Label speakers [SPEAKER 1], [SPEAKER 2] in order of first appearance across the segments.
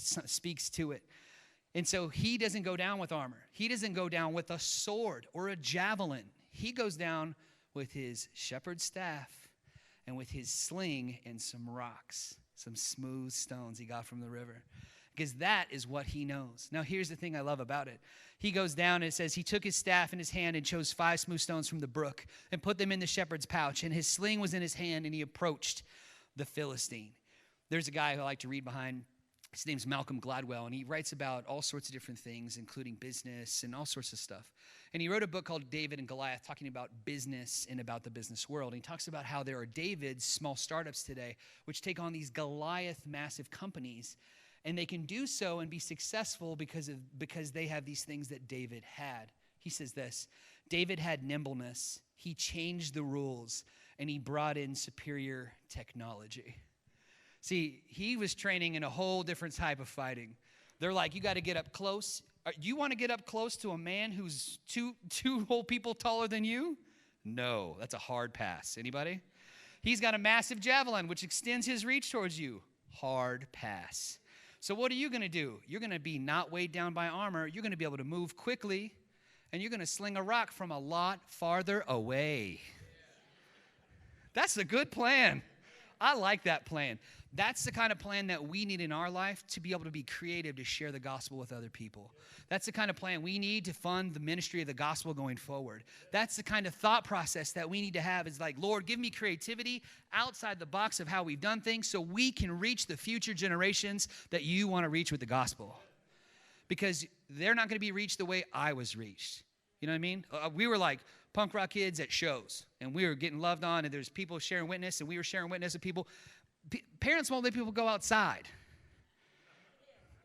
[SPEAKER 1] speaks to it. And so he doesn't go down with armor. He doesn't go down with a sword or a javelin. He goes down with his shepherd's staff and with his sling and some rocks, some smooth stones he got from the river. Because that is what he knows. Now, here's the thing I love about it. He goes down and it says he took his staff in his hand and chose 5 smooth stones from the brook and put them in the shepherd's pouch. And his sling was in his hand, and he approached the Philistine. There's a guy who I like to read behind. His name's Malcolm Gladwell, and he writes about all sorts of different things, including business and all sorts of stuff. And he wrote a book called David and Goliath, talking about business and about the business world. And he talks about how there are David's small startups today, which take on these Goliath massive companies, and they can do so and be successful because they have these things that David had. He says this: David had nimbleness, he changed the rules, and he brought in superior technology. See, he was training in a whole different type of fighting. They're like, you got to get up close. You want to get up close to a man who's two whole people taller than you? No, that's a hard pass. Anybody? He's got a massive javelin, which extends his reach towards you. Hard pass. So what are you going to do? You're going to be not weighed down by armor. You're going to be able to move quickly, and you're going to sling a rock from a lot farther away. That's a good plan. I like that plan. That's the kind of plan that we need in our life to be able to be creative, to share the gospel with other people. That's the kind of plan we need to fund the ministry of the gospel going forward. That's the kind of thought process that we need to have, is like, Lord, give me creativity outside the box of how we've done things so we can reach the future generations that you want to reach with the gospel. Because they're not going to be reached the way I was reached. You know what I mean? We were like punk rock kids at shows, and we were getting loved on, and there's people sharing witness, and we were sharing witness with people. Parents won't let people go outside,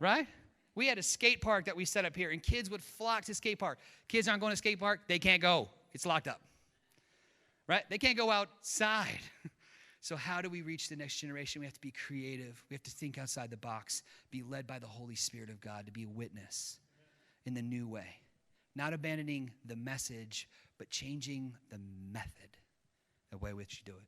[SPEAKER 1] right? We had a skate park that we set up here, and kids would flock to skate park. Kids aren't going to skate park. They can't go. It's locked up, right? They can't go outside. So how do we reach the next generation? We have to be creative. We have to think outside the box, be led by the Holy Spirit of God to be a witness in the new way. Not abandoning the message, but changing the method, the way in which you do it.